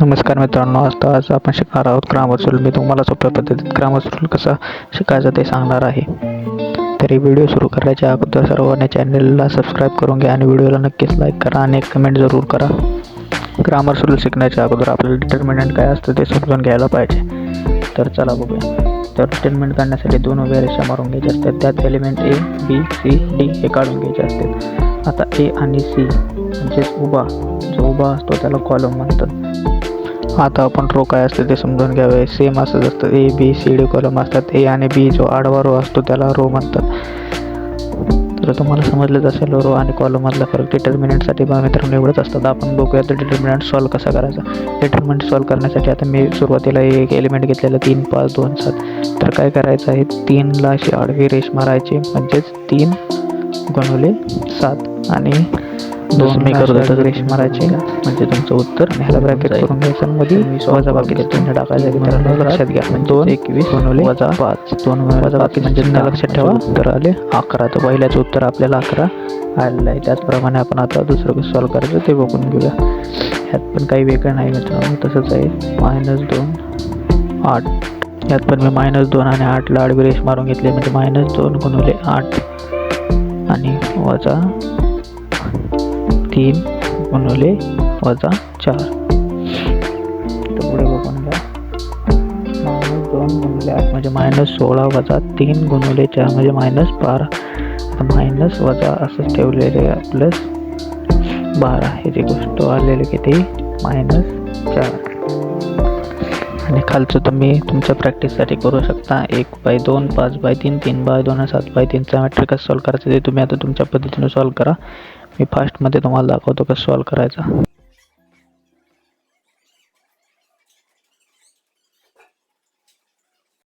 नमस्कार मित्रांनो, आज आपण शिकणार आहोत ग्रामर रूल. मी तुम्हाला सोप्या पद्धतीत ग्रामर रूल कसा शिकायचा ते सांगणार आहे. तरी व्हिडिओ सुरू करायच्या अगोदर सर्वांनी चॅनलला सबस्क्राईब करून घ्या आणि व्हिडिओला नक्कीच लाईक करा आणि एक कमेंट जरूर करा. ग्रामर रूल शिकण्याच्या अगोदर आपल्याला डिटर्मिनंट काय असतं ते समजून घ्यायला पाहिजे. तर चला बघूया. तर डिटर्मिनंट काढण्यासाठी दोन उभ्या रेषा मारून घ्यायच्या असतात. त्यात एलिमेंट ए, बी, सी, डी हे काढून घ्यायचे असतात. आता ए आणि सी म्हणजेच जो उभा असतो त्याला कॉलम म्हणतात. आता आपण रो काय असते ते समजून घ्यावे. सेम असंच असतं. ए, बी, सी, डी कॉलम असतात. ए आणि बी जो आडवा रो असतो त्याला रो म्हणतात. तर तुम्हाला समजलंच असेल रो आणि कॉलममधला फरक. डिटर्मिनंटसाठी मित्रांनो एवढंच असतात. आपण बघूया तर डिटर्मिनंट सॉल्व कसा करायचा. डिटर्मिनंट सॉल्व करण्यासाठी आता मी सुरुवातीला एक एलिमेंट घेतलेलं 3, 5, 2, 7. तर काय करायचं आहे, 3ला अशी आडवी रेष मारायची म्हणजेच 3 गुणिले 7 आणि 2 मी करतो तर रेष मारायची म्हणजे तुमचं उत्तर. ह्याला ब्रॅकेट करून घ्यायचं मध्ये वजा बाकीचे 3 टाकायचं. मित्रांनो लक्षात घ्या. 2 21 गुणिले वजा 5 2 वजा बाकी म्हणजे लक्षात ठेवा. उत्तर आले 11. तर पहिल्याचं उत्तर आपल्याला 11 आलेलं आहे. त्याचप्रमाणे आपण आता दुसरं कसं सॉल्व करायचं ते बघून घेऊया. ह्यात पण काही वेगळं नाही मित्रांनो, तसंच आहे. -2 8. ह्यात पण मी -2 आणि 8ला आडवी रेष मारून घेतली म्हणजे -2 गुणिले 8 आणि वजा 3 गुणिले वजा 4. तर पुढे बघून घ्या. -2 गुणिले 8 म्हणजे -16 वजा 3 गुणिले 4 म्हणजे -12. मायनस वजा असंच ठेवलेले प्लस 12 ह्याची गोष्ट आलेली किती -4. आणि खालचं तुम्ही तुमच्या प्रॅक्टिससाठी करू शकता. 1/2 5/3 3/2 7/3 मॅट्रिक कसं सॉल्व करायचं ते तुम्ही आता तुमच्या पद्धतीने सॉल्व करा. मी फास्टमध्ये तुम्हाला दाखवतो कसं सॉल्व करायचा.